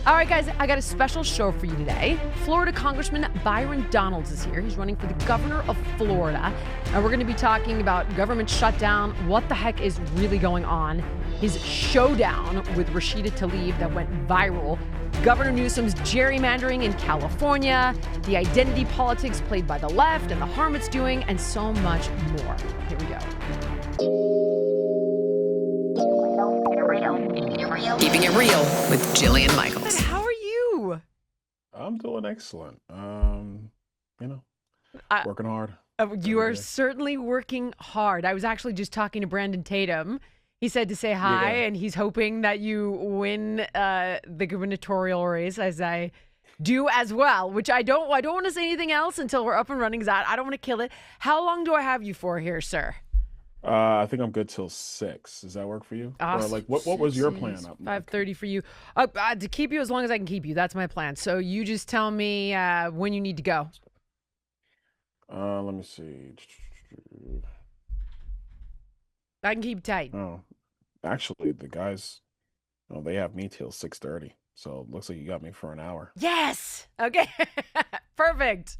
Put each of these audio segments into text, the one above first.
All right, guys, I got a special show for you today. Florida Congressman Byron Donalds is here. He's running for the governor of Florida. And we're going to be talking about government shutdown, what the heck is really going on, his showdown with Rashida Tlaib that went viral, Governor Newsom's gerrymandering in California, the identity politics played by the left and the harm it's doing, and so much more. Here we go. Keeping it real with Jillian Michaels. How are you? I'm doing excellent. Working hard. You are certainly working hard. I was actually just talking to Brandon Tatum. He said to say hi, and he's hoping that you win the gubernatorial race, as I do as well, which I don't want to say anything else until we're up and running, because I don't want to kill it. How long do I have you for here, sir? I think I'm good till 6. Does that work for you? Or like, what was your plan? 5:30 for you. To keep you as long as I can keep you. That's my plan. So you just tell me when you need to go. Let me see. I can keep you tight. Oh, actually, the guys, they have me till 6:30. So it looks like you got me for an hour. Yes. Okay. Perfect.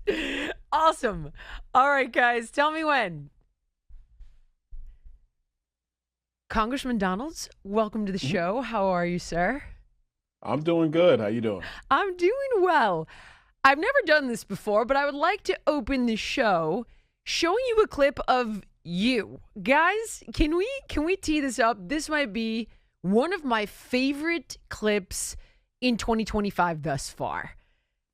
Awesome. All right, guys. Tell me when. Congressman Donalds, welcome to the show. How are you, sir? I'm doing good. How you doing? I'm doing well. I've never done this before, but I would like to open the show showing you a clip of you. Guys, can we tee this up? This might be one of my favorite clips in 2025 thus far.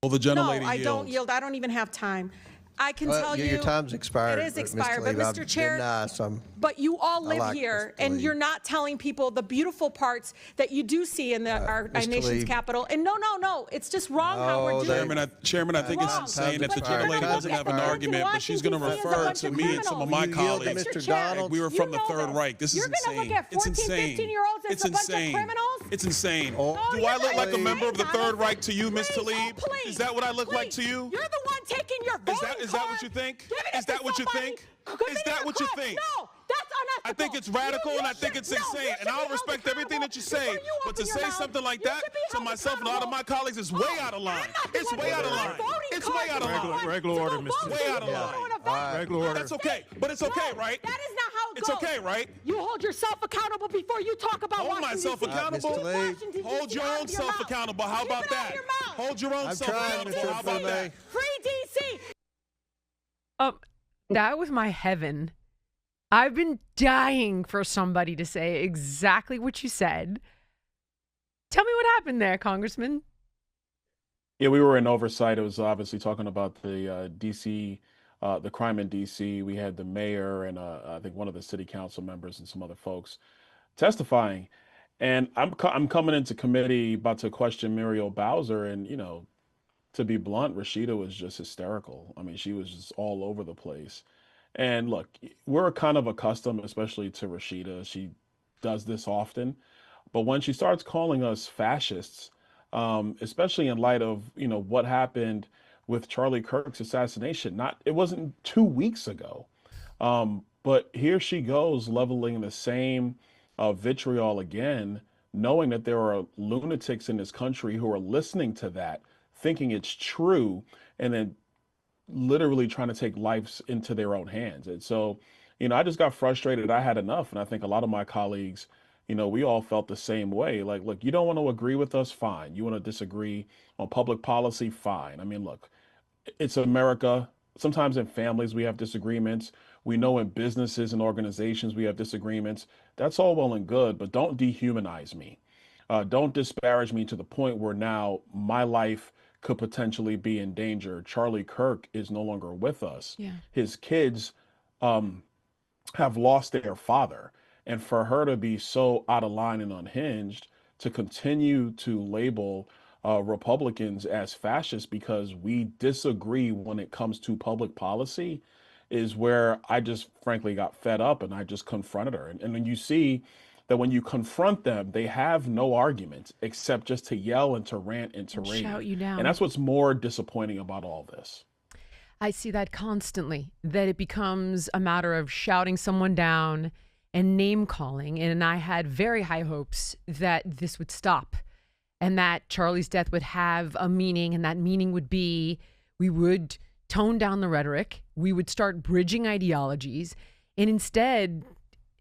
Well, the gentlelady No, I don't yield. I don't even have time. I can tell you. Your time's expired. It is expired, but Mr. Chair, but you all live here, and you're not telling people the beautiful parts that you do see in our nation's capital. And no, it's just wrong how we're doing it. Chairman, I think it's insane that the gentlelady doesn't have an argument, but she's going to refer to me and some of my colleagues. We were from the Third Reich. This is insane. You're going to look at 14, 15-year-olds as a bunch of criminals? It's insane. Do I look like a member of the Third Reich to you, Ms. Tlaib? Is that what I look like to you? You're the one taking your voting Is that what you think? Is that what you think? Is that what you think? No, that's unethical. I think it's radical and I think it's insane. And I'll respect everything that you say. But to say something like that to myself and a lot of my colleagues is way out of line. It's way out of line. It's way out of line. Regular order, Mr. Way out of line. Regular order. That's okay. But it's okay, right? That is not how it It's goes. okay, right? You hold yourself accountable before you talk about Hold myself accountable. Hold your own self accountable. How about that? Hold your own self accountable. How about that? Free DC. That was my heaven. I've been dying for somebody to say exactly what you said. Tell me what happened there, Congressman. Yeah, we were in oversight. It was obviously talking about the DC, the crime in DC. We had the mayor and I think one of the city council members and some other folks testifying. And I'm coming into committee about to question Muriel Bowser, and to be blunt, Rashida was just hysterical. I mean, she was just all over the place. And look, we're kind of accustomed, especially to Rashida. She does this often. But when she starts calling us fascists, especially in light of, what happened with Charlie Kirk's assassination, it wasn't 2 weeks ago. But here she goes leveling the same vitriol again, knowing that there are lunatics in this country who are listening to that, thinking it's true, and then literally trying to take lives into their own hands. And so, I just got frustrated. I had enough. And I think a lot of my colleagues, we all felt the same way. Like, look, you don't want to agree with us? Fine. You want to disagree on public policy? Fine. I mean, look, it's America. Sometimes in families, we have disagreements. We know in businesses and organizations, we have disagreements. That's all well and good, but don't dehumanize me. Don't disparage me to the point where now my life could potentially be in danger. Charlie Kirk is no longer with us. Yeah. His kids have lost their father. And for her to be so out of line and unhinged, to continue to label Republicans as fascists because we disagree when it comes to public policy, is where I just frankly got fed up, and I just confronted her. And when you see that when you confront them, they have no argument except just to yell and to rant and to rage. Shout you down. And that's what's more disappointing about all this. I see that constantly, that it becomes a matter of shouting someone down and name calling. And I had very high hopes that this would stop. and that Charlie's death would have a meaning, and that meaning would be we would tone down the rhetoric, we would start bridging ideologies, and instead,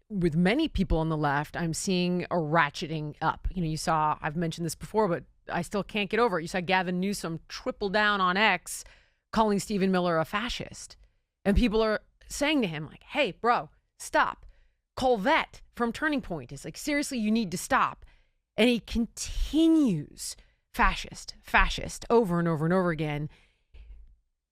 with many people on the left, I'm seeing a ratcheting up. You know, you saw, I've mentioned this before, but I still can't get over it. You saw Gavin Newsom triple down on X, calling Stephen Miller a fascist. And people are saying to him, like, hey, bro, stop. Colvette from Turning Point is like, seriously, you need to stop. And he continues fascist, over and over and over again.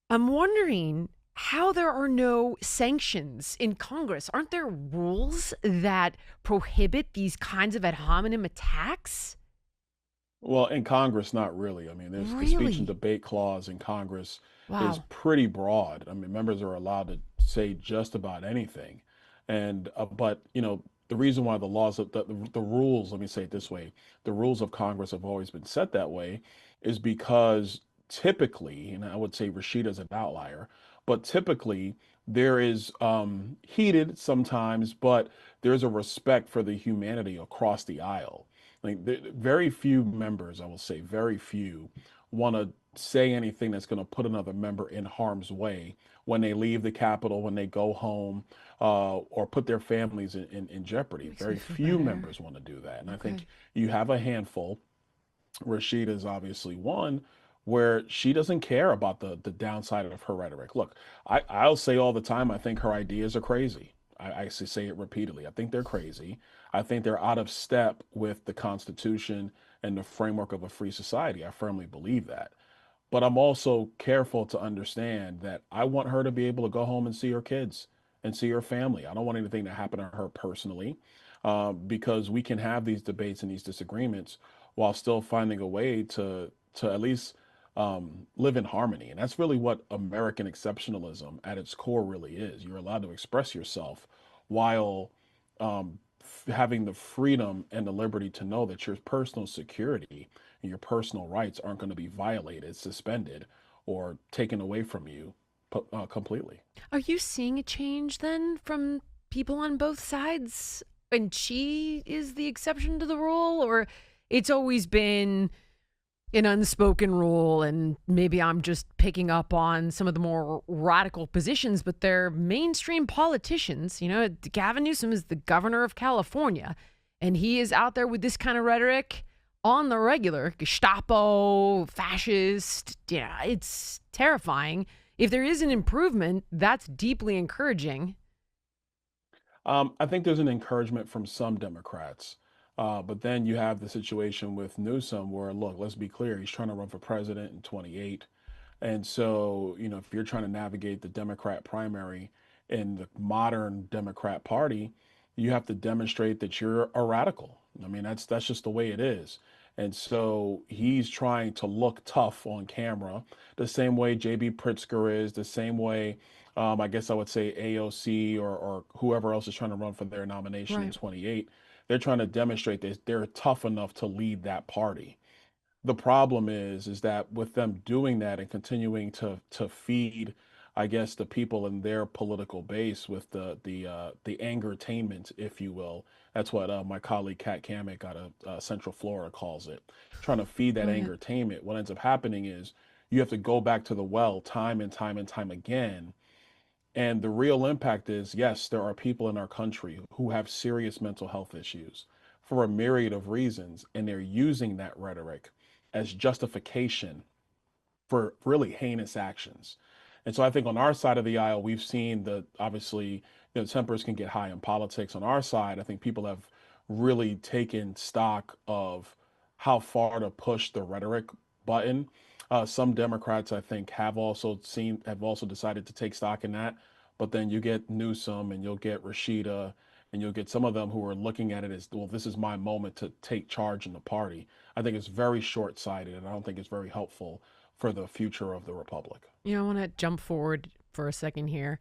I'm wondering how there are no sanctions in Congress. Aren't there rules that prohibit these kinds of ad hominem attacks? Well, in Congress, not really. I mean, there's the speech and debate clause in Congress is pretty broad. I mean, members are allowed to say just about anything. And, but, you know, the reason why the laws of the rules, let me say it this way, the rules of Congress have always been set that way is because typically, and I would say Rashida's an outlier, but typically there is heated sometimes, but there's a respect for the humanity across the aisle. Like very few members, I will say, very few want to say anything that's going to put another member in harm's way when they leave the Capitol, when they go home, or put their families in jeopardy. Very few members want to do that. And I think you have a handful. Rashida is obviously one where she doesn't care about the downside of her rhetoric. Look, I'll say all the time, I think her ideas are crazy. I say it repeatedly. I think they're crazy. I think they're out of step with the Constitution and the framework of a free society. I firmly believe that. But I'm also careful to understand that I want her to be able to go home and see her kids and see her family. I don't want anything to happen to her personally, because we can have these debates and these disagreements while still finding a way to at least live in harmony. And that's really what American exceptionalism at its core really is. You're allowed to express yourself while having the freedom and the liberty to know that your personal security and your personal rights aren't going to be violated, suspended, or taken away from you completely. Are you seeing a change then from people on both sides? And she is the exception to the rule, or it's always been an unspoken rule, and maybe I'm just picking up on some of the more radical positions, but they're mainstream politicians. You know, Gavin Newsom is the governor of California, and he is out there with this kind of rhetoric on the regular. Gestapo, fascist, yeah, it's terrifying. If there is an improvement, that's deeply encouraging. I think there's an encouragement from some Democrats. But then you have the situation with Newsom where, look, let's be clear, he's trying to run for president in 28. And so, you know, if you're trying to navigate the Democrat primary in the modern Democrat Party, you have to demonstrate that you're a radical. I mean, that's just the way it is. And so he's trying to look tough on camera, the same way J.B. Pritzker is, the same way, I guess I would say AOC or whoever else is trying to run for their nomination in 28. They're trying to demonstrate that they're tough enough to lead that party. The problem is that with them doing that and continuing to feed, I guess, the people in their political base with the angertainment, if you will. That's what my colleague Kat Kamek out of Central Florida calls it. Trying to feed that angertainment. What ends up happening is you have to go back to the well time and time and time again. And the real impact is, yes, there are people in our country who have serious mental health issues for a myriad of reasons, and they're using that rhetoric as justification for really heinous actions. And so I think on our side of the aisle, we've seen that obviously, you know, tempers can get high in politics. On our side, I think people have really taken stock of how far to push the rhetoric button. Some Democrats, I think, have also decided to take stock in that. But then you get Newsom and you'll get Rashida and you'll get some of them who are looking at it as, well, this is my moment to take charge in the party. I think it's very short-sighted, and I don't think it's very helpful for the future of the republic. You know, I want to jump forward for a second here.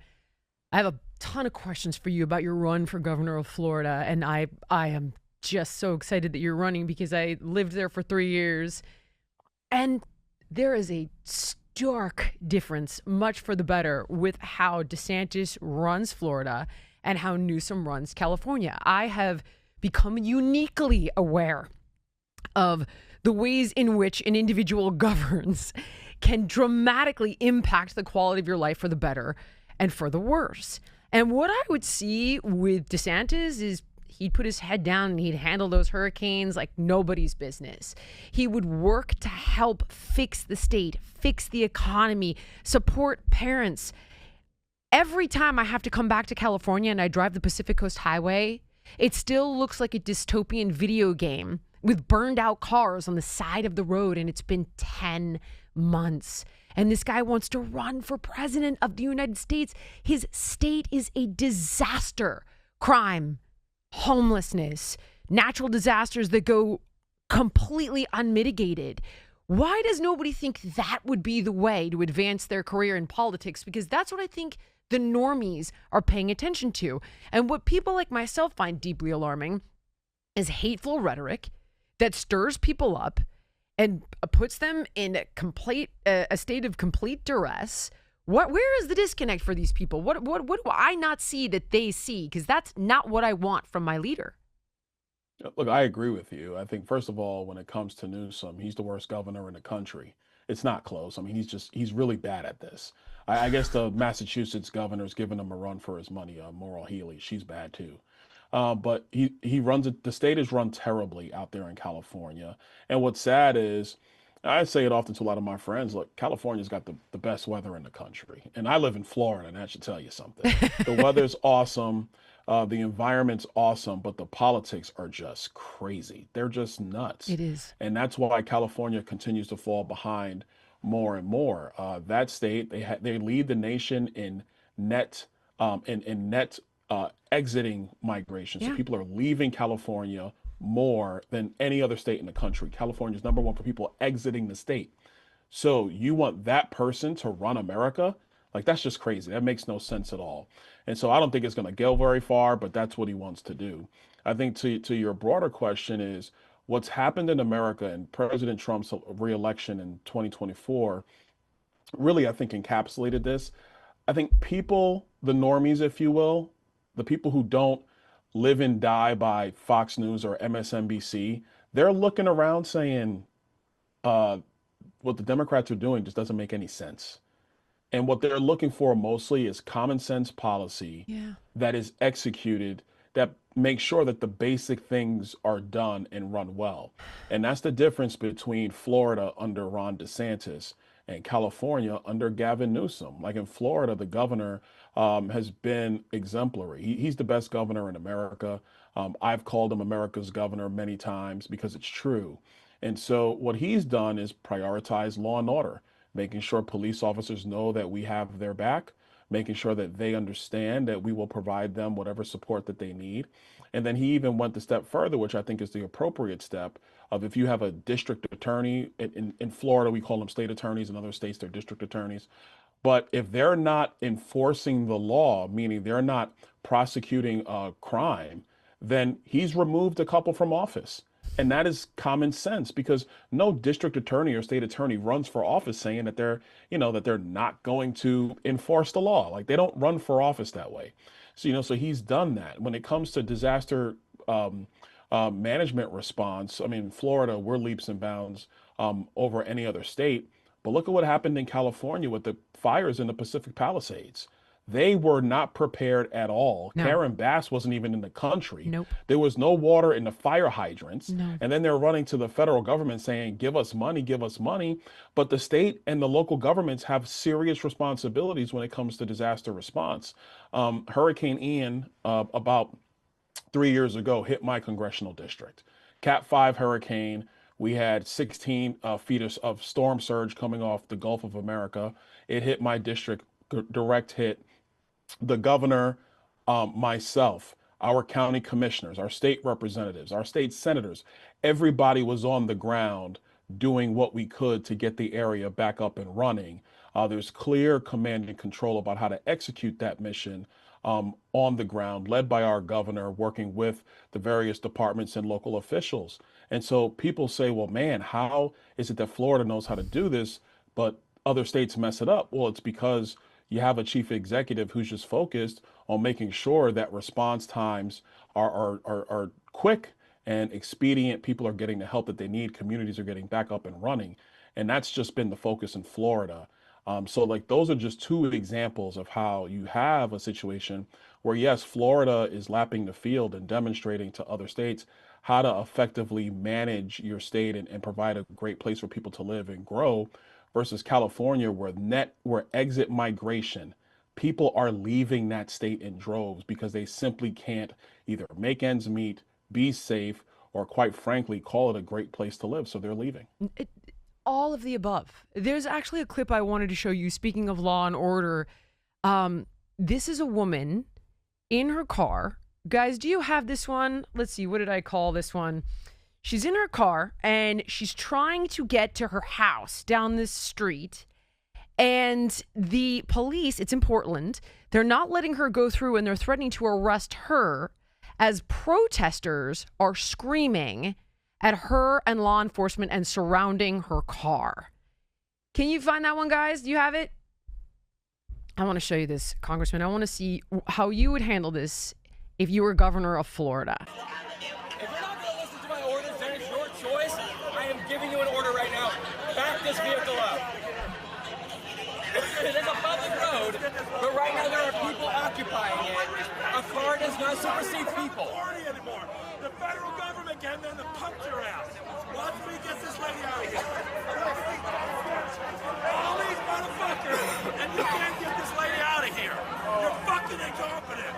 I have a ton of questions for you about your run for governor of Florida, and I am just so excited that you're running because I lived there for 3 years. And there is a stark difference, much for the better, with how DeSantis runs Florida and how Newsom runs California. I have become uniquely aware of the ways in which an individual governs can dramatically impact the quality of your life for the better and for the worse. And what I would see with DeSantis is he'd put his head down and he'd handle those hurricanes like nobody's business. He would work to help fix the state, fix the economy, support parents. Every time I have to come back to California and I drive the Pacific Coast Highway, it still looks like a dystopian video game with burned out cars on the side of the road, and it's been 10 months. And this guy wants to run for president of the United States. His state is a disaster. Crime, homelessness, natural disasters that go completely unmitigated. Why does nobody think that would be the way to advance their career in politics? Because that's what I think the normies are paying attention to. And what people like myself find deeply alarming is hateful rhetoric that stirs people up and puts them in a state of complete duress. Where is the disconnect for these people? What do I not see that they see? Because that's not what I want from my leader. Look, I agree with you. I think, first of all, when it comes to Newsom, he's the worst governor in the country. It's not close. I mean, he's really bad at this. I guess the Massachusetts governor's giving him a run for his money. Maura Healey, she's bad too. But he runs it. The state is run terribly out there in California. And what's sad is, I say it often to a lot of my friends, look, California's got the best weather in the country. And I live in Florida, and that should tell you something. The weather's awesome. The environment's awesome, but the politics are just crazy. They're just nuts. It is. And that's why California continues to fall behind more and more. That state, they lead the nation in net exiting migration. So people are leaving California more than any other state in the country. California is number one for people exiting the state. So you want that person to run America? Like, that's just crazy. That makes no sense at all. And so I don't think it's going to go very far, but that's what he wants to do. I think to your broader question is what's happened in America and President Trump's reelection in 2024 really, I think, encapsulated this. I think people, the normies, if you will, the people who don't live and die by Fox News or MSNBC, they're looking around saying what the Democrats are doing just doesn't make any sense. And what they're looking for mostly is common sense policy that is executed, that makes sure that the basic things are done and run well. And that's the difference between Florida under Ron DeSantis and California under Gavin Newsom. Like in Florida, the governor has been exemplary. He's the best governor in America. I've called him America's governor many times because it's true. And so what he's done is prioritize law and order, making sure police officers know that we have their back, making sure that they understand that we will provide them whatever support that they need. And then he even went a step further, which I think is the appropriate step, of if you have a district attorney, in Florida, we call them state attorneys, in other states, they're district attorneys. But if they're not enforcing the law, meaning they're not prosecuting crime, then he's removed a couple from office. And that is common sense, because no district attorney or state attorney runs for office saying that they're not going to enforce the law. Like, they don't run for office that way. So, so he's done that. When it comes to disaster management response, I mean, Florida, we're leaps and bounds over any other state. But look at what happened in California with the fires in the Pacific Palisades. They were not prepared at all. No. Karen Bass wasn't even in the country. Nope. There was no water in the fire hydrants. No. And then they're running to the federal government saying, give us money, give us money. But the state and the local governments have serious responsibilities when it comes to disaster response. Hurricane Ian, about 3 years ago, hit my congressional district. Cat 5 hurricane. We had 16 feet of storm surge coming off the Gulf of America. It hit my district, direct hit. The governor, myself, our county commissioners, our state representatives, our state senators, everybody was on the ground doing what we could to get the area back up and running. There's clear command and control about how to execute that mission on the ground, led by our governor, working with the various departments and local officials. And so people say, well, man, how is it that Florida knows how to do this, but other states mess it up? Well, it's because you have a chief executive who's just focused on making sure that response times are quick and expedient. People are getting the help that they need. Communities are getting back up and running. And that's just been the focus in Florida. So like those are just two examples of how you have a situation where, yes, Florida is lapping the field and demonstrating to other states how to effectively manage your state and provide a great place for people to live and grow, versus California, where exit migration, people are leaving that state in droves because they simply can't either make ends meet, be safe, or quite frankly, call it a great place to live. So they're leaving. All of the above. There's actually a clip I wanted to show you. Speaking of law and order, this is a woman in her car. Guys, do you have this one? Let's see. What did I call this one? She's in her car and she's trying to get to her house down this street. And the police, it's in Portland, they're not letting her go through and they're threatening to arrest her as protesters are screaming at her and law enforcement and surrounding her car. Can you find that one, guys? Do you have it? I want to show you this, Congressman. I want to see how you would handle this if you were governor of Florida. If you're not going to listen to my orders, then it's your choice. I am giving you an order right now. Back this vehicle up. It is a public road, but right now there are people occupying it. A car does not supersede people. The federal government came in to punch your ass. Watch me get this lady out of here. All these motherfuckers, and you can't get this lady out of here. You're fucking incompetent.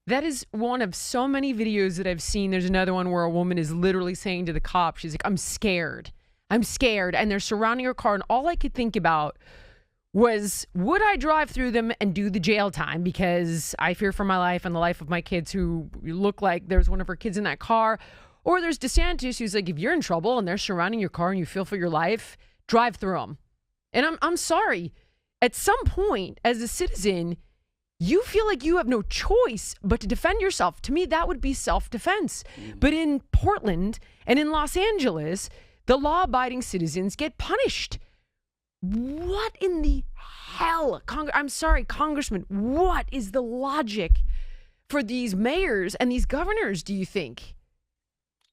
That is one of so many videos that I've seen. There's another one where a woman is literally saying to the cop, she's like, I'm scared. I'm scared. And they're surrounding her car. And all I could think about was, would I drive through them and do the jail time? Because I fear for my life and the life of my kids who look like there's one of her kids in that car. Or there's DeSantis who's like, if you're in trouble and they're surrounding your car and you feel for your life, drive through them. And I'm sorry. At some point, as a citizen, you feel like you have no choice but to defend yourself. To me, that would be self-defense. But in Portland and in Los Angeles, the law-abiding citizens get punished. What in the hell? I'm sorry, Congressman, what is the logic for these mayors and these governors, do you think?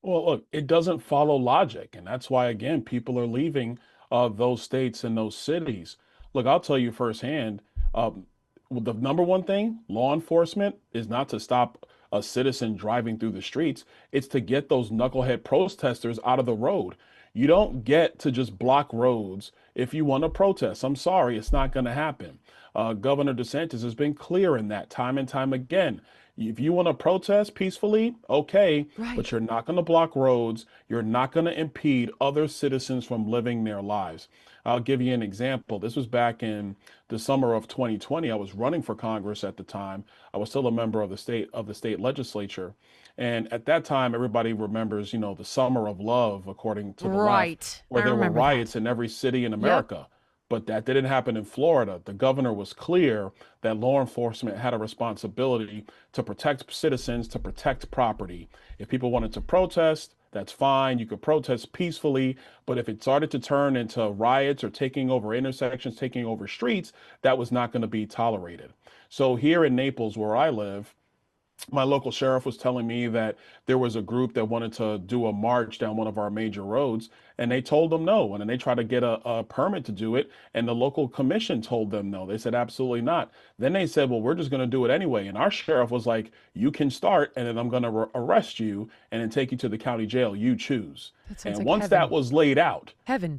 Well, look, it doesn't follow logic. And that's why, again, people are leaving those states and those cities. Look, I'll tell you firsthand, the number one thing, law enforcement, is not to stop a citizen driving through the streets. It's to get those knucklehead protesters out of the road. You don't get to just block roads if you want to protest. I'm sorry, it's not going to happen. Governor DeSantis has been clear in that time and time again. If you want to protest peacefully, okay, right, but you're not going to block roads. You're not going to impede other citizens from living their lives. I'll give you an example. This was back in the summer of 2020. I was running for Congress at the time. I was still a member of the state legislature. And at that time, everybody remembers, the summer of love, according to the left, where there were riots in every city in America. Yep. But that didn't happen in Florida. The governor was clear that law enforcement had a responsibility to protect citizens, to protect property. If people wanted to protest, that's fine. You could protest peacefully. But if it started to turn into riots or taking over intersections, taking over streets, that was not going to be tolerated. So here in Naples, where I live, my local sheriff was telling me that there was a group that wanted to do a march down one of our major roads, and they told them no. And then they tried to get a permit to do it, and the local commission told them no. They said absolutely not. Then they said, well, we're just going to do it anyway. And our sheriff was like, you can start, and then I'm going to arrest you and then take you to the county jail. You choose. And like once heaven. That was laid out,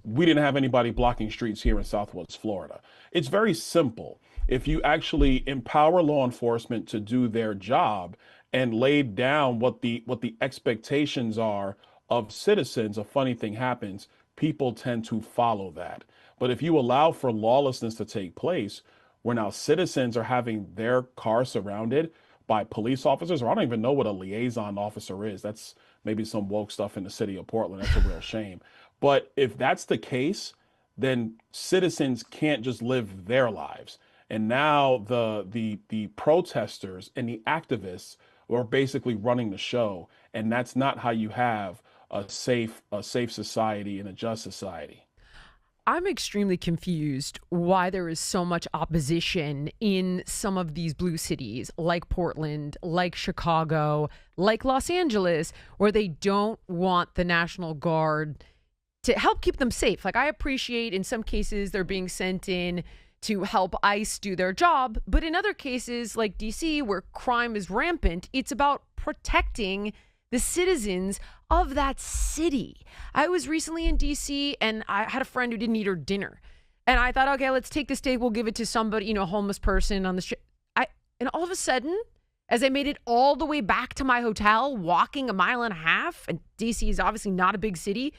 we didn't have anybody blocking streets here in Southwest Florida. It's very simple. If you actually empower law enforcement to do their job and lay down what the expectations are of citizens, a funny thing happens. People tend to follow that. But if you allow for lawlessness to take place, where now citizens are having their car surrounded by police officers, or I don't even know what a liaison officer is. That's maybe some woke stuff in the city of Portland. That's a real shame. But if that's the case, then citizens can't just live their lives. And now the protesters and the activists are basically running the show. And that's not how you have a safe society and a just society. I'm extremely confused why there is so much opposition in some of these blue cities like Portland, like Chicago, like Los Angeles, where they don't want the National Guard to help keep them safe. Like, I appreciate in some cases they're being sent in to help ICE do their job. But in other cases, like DC, where crime is rampant, it's about protecting the citizens of that city. I was recently in DC and I had a friend who didn't eat her dinner. And I thought, okay, let's take the steak. We'll give it to somebody, a homeless person on the street. And all of a sudden, as I made it all the way back to my hotel, walking a mile and a half, and DC is obviously not a big city,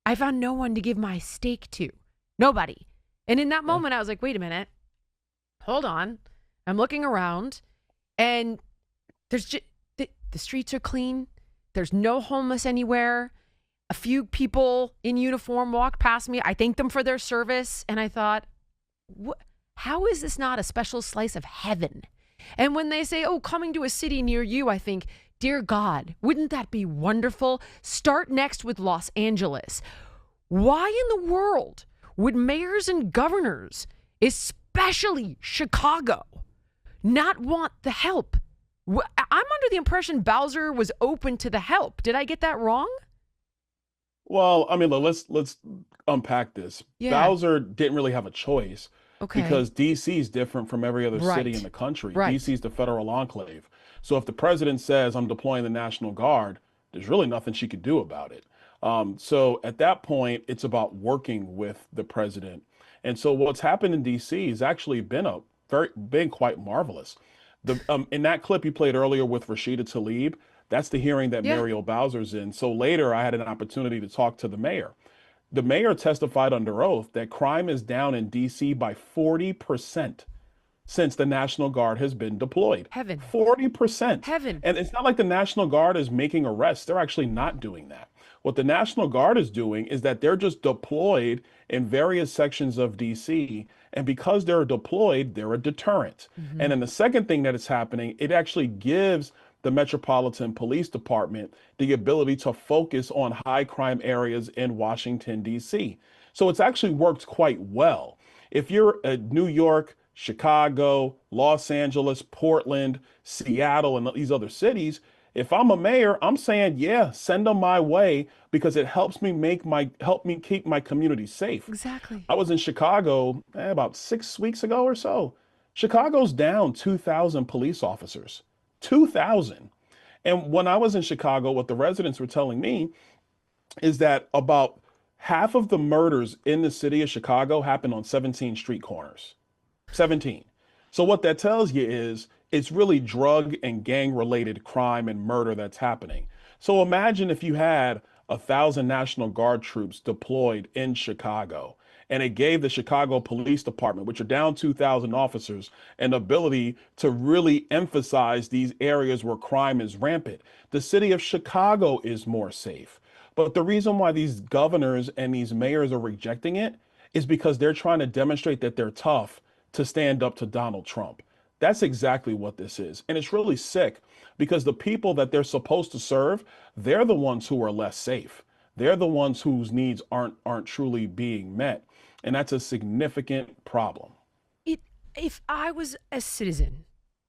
I found no one to give my steak to. Nobody. And in that moment, I was like, wait a minute. Hold on. I'm looking around and there's just, the streets are clean. There's no homeless anywhere. A few people in uniform walked past me. I thanked them for their service. And I thought, how is this not a special slice of heaven? And when they say, oh, coming to a city near you, I think, dear God, wouldn't that be wonderful? Start next with Los Angeles. Why in the world would mayors and governors, especially Chicago, not want the help? I'm under the impression Bowser was open to the help. Did I get that wrong? Well, I mean, let's unpack this. Yeah. Bowser didn't really have a choice Okay. because DC is different from every other city in the country. Right. DC is the federal enclave. So if the president says, I'm deploying the National Guard, there's really nothing she could do about it. So at that point, it's about working with the president. And so what's happened in DC has actually been quite marvelous. In that clip you played earlier with Rashida Tlaib, that's the hearing that Muriel Bowser's in. So later I had an opportunity to talk to the mayor. The mayor testified under oath that crime is down in DC by 40% since the National Guard has been deployed. Heaven. 40%. Heaven. And it's not like the National Guard is making arrests. They're actually not doing that. What the National Guard is doing is that they're just deployed in various sections of DC. And because they're deployed, they're a deterrent. Mm-hmm. And then the second thing that is happening, it actually gives the Metropolitan Police Department the ability to focus on high crime areas in Washington, D.C. So it's actually worked quite well. If you're New York, Chicago, Los Angeles, Portland, Seattle, and these other cities, if I'm a mayor, I'm saying, yeah, send them my way because it helps me keep my community safe. Exactly. I was in Chicago about 6 weeks ago or so. Chicago's down 2,000 police officers, 2,000. And when I was in Chicago, what the residents were telling me is that about half of the murders in the city of Chicago happened on 17 street corners. 17. So what that tells you is it's really drug and gang related crime and murder that's happening. So imagine if you had 1,000 National Guard troops deployed in Chicago, and it gave the Chicago Police Department, which are down 2,000 officers, an ability to really emphasize these areas where crime is rampant. The city of Chicago is more safe. But the reason why these governors and these mayors are rejecting it is because they're trying to demonstrate that they're tough to stand up to Donald Trump. That's exactly what this is. And it's really sick because the people that they're supposed to serve, they're the ones who are less safe. They're the ones whose needs aren't truly being met. And that's a significant problem. If I was a citizen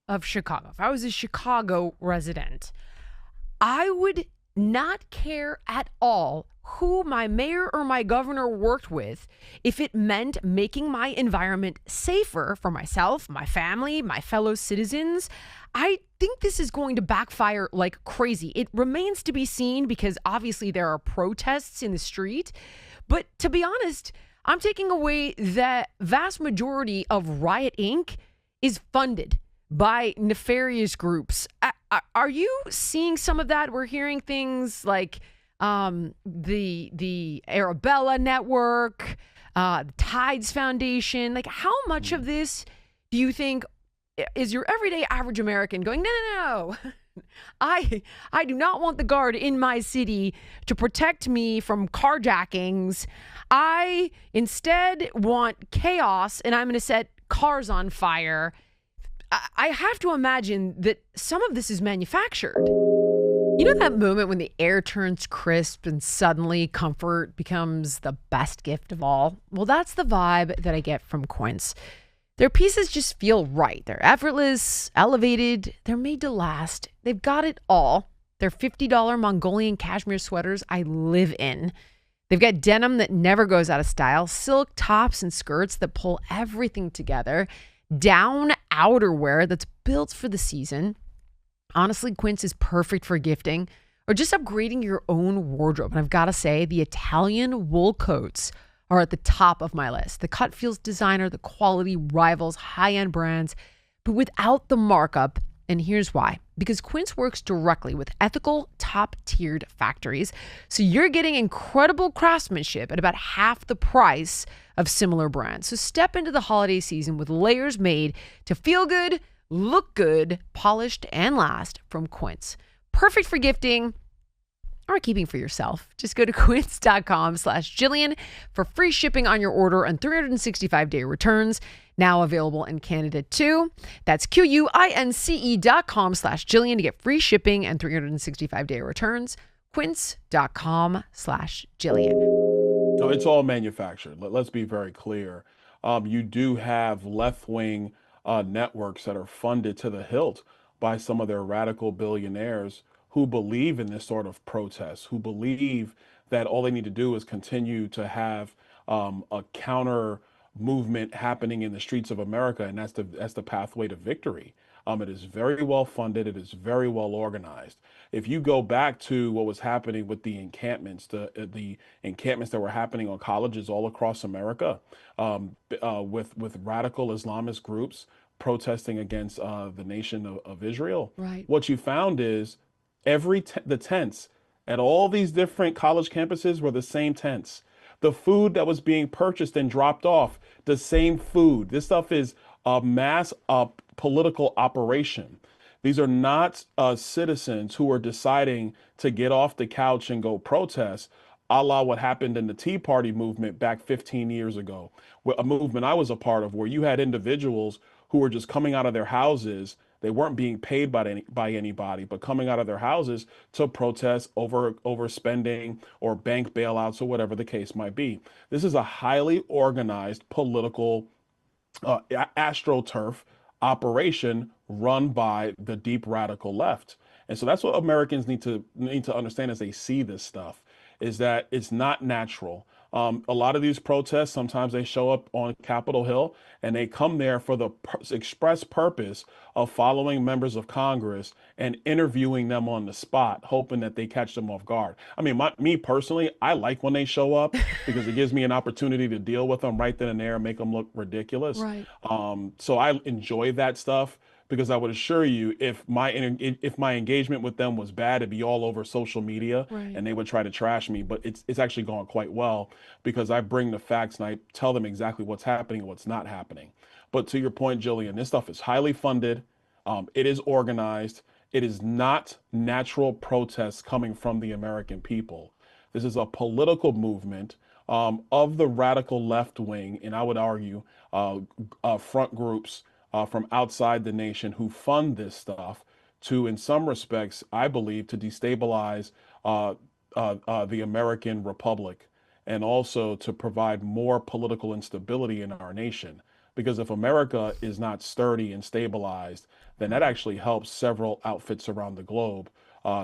of Chicago, if I was a Chicago resident, I would not care at all who my mayor or my governor worked with if it meant making my environment safer for myself, my family, my fellow citizens. I think this is going to backfire like crazy. It remains to be seen because obviously there are protests in the street. But to be honest, I'm taking away that vast majority of Riot Inc. is funded by nefarious groups. Are you seeing some of that? We're hearing things like the Arabella Network, the Tides Foundation. Like, how much of this do you think is your everyday average American going, no. I do not want the Guard in my city to protect me from carjackings. I instead want chaos, and I'm going to set cars on fire. I have to imagine that some of this is manufactured. You know that moment when the air turns crisp and suddenly comfort becomes the best gift of all? Well, that's the vibe that I get from Quince. Their pieces just feel right. They're effortless, elevated, they're made to last. They've got it all. Their $50 Mongolian cashmere sweaters I live in. They've got denim that never goes out of style, silk tops and skirts that pull everything together, down outerwear that's built for the season. Honestly, Quince is perfect for gifting or just upgrading your own wardrobe. And I've got to say, the Italian wool coats are at the top of my list. The cut feels designer, the quality rivals high-end brands, but without the markup. And here's why. Because Quince works directly with ethical, top-tiered factories. So you're getting incredible craftsmanship at about half the price of similar brands. So step into the holiday season with layers made to feel good, look good, polished, and last from Quince. Perfect for gifting or keeping for yourself. Just go to quince.com/Jillian for free shipping on your order and 365-day returns. Now available in Canada too. That's QUINCE.com/Jillian to get free shipping and 365-day returns. Quince.com/Jillian. No, it's all manufactured. Let's be very clear. You do have left-wing networks that are funded to the hilt by some of their radical billionaires who believe in this sort of protest, who believe that all they need to do is continue to have a counter movement happening in the streets of America, and that's the pathway to victory. It is very well funded. It is very well organized. If you go back to what was happening with the encampments, the encampments that were happening on colleges all across America, with radical Islamist groups protesting against the nation of Israel, Right. what you found is the tents at all these different college campuses were the same tents. The food that was being purchased and dropped off, the same food. This stuff is a mass political operation. These are not citizens who are deciding to get off the couch and go protest, a la what happened in the Tea Party movement back 15 years ago, a movement I was a part of, where you had individuals who were just coming out of their houses. They weren't being paid by anybody, but coming out of their houses to protest over spending or bank bailouts or whatever the case might be. This is a highly organized political astroturf operation run by the deep radical left. And so that's what Americans need to understand as they see this stuff, is that it's not natural. A lot of these protests, sometimes they show up on Capitol Hill and they come there for the express purpose of following members of Congress and interviewing them on the spot, hoping that they catch them off guard. I mean, me personally, I like when they show up because it gives me an opportunity to deal with them right then and there and make them look ridiculous. Right. So I enjoy that stuff, because I would assure you, if my engagement with them was bad, it'd be all over social media, Right. and they would try to trash me. But it's actually gone quite well, because I bring the facts and I tell them exactly what's happening and what's not happening. But to your point, Jillian, this stuff is highly funded. It is organized. It is not natural protests coming from the American people. This is a political movement of the radical left wing, and I would argue front groups from outside the nation who fund this stuff to, in some respects, I believe, to destabilize the American Republic, and also to provide more political instability in our nation. Because if America is not sturdy and stabilized, then that actually helps several outfits around the globe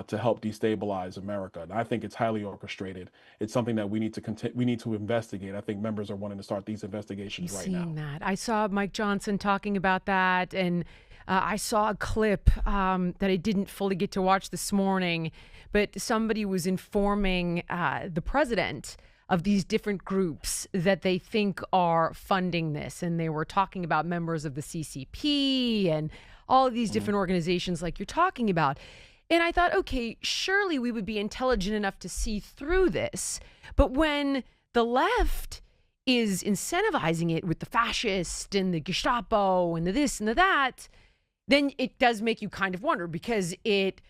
to help destabilize America. And I think it's highly orchestrated. It's something that we need to investigate. I think members are wanting to start these investigations right now. That. I saw Mike Johnson talking about that, and I saw a clip that I didn't fully get to watch this morning, but somebody was informing the president of these different groups that they think are funding this. And they were talking about members of the CCP and all of these different organizations like you're talking about. And I thought, okay, surely we would be intelligent enough to see through this. But when the left is incentivizing it with the fascist and the Gestapo and the this and the that, then it does make you kind of wonder, because it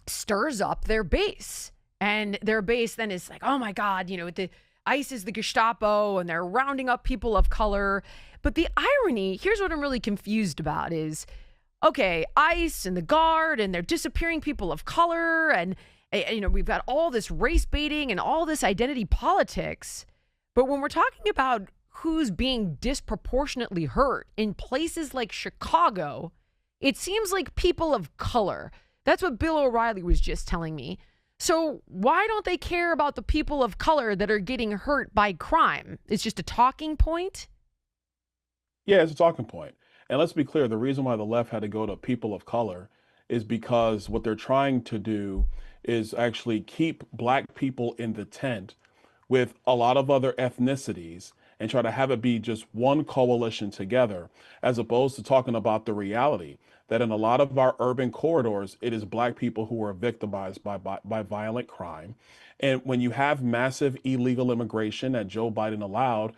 stirs up their base. And their base then is like, oh my God, the ICE is the Gestapo and they're rounding up people of color. But the irony, here's what I'm really confused about, is okay, ICE and the Guard, and they're disappearing people of color, and we've got all this race baiting and all this identity politics. But when we're talking about who's being disproportionately hurt in places like Chicago, it seems like people of color. That's what Bill O'Reilly was just telling me. So why don't they care about the people of color that are getting hurt by crime? It's just a talking point? Yeah, it's a talking point. And let's be clear, the reason why the left had to go to people of color is because what they're trying to do is actually keep black people in the tent with a lot of other ethnicities and try to have it be just one coalition together, as opposed to talking about the reality that in a lot of our urban corridors, it is black people who are victimized by violent crime. And when you have massive illegal immigration that Joe Biden allowed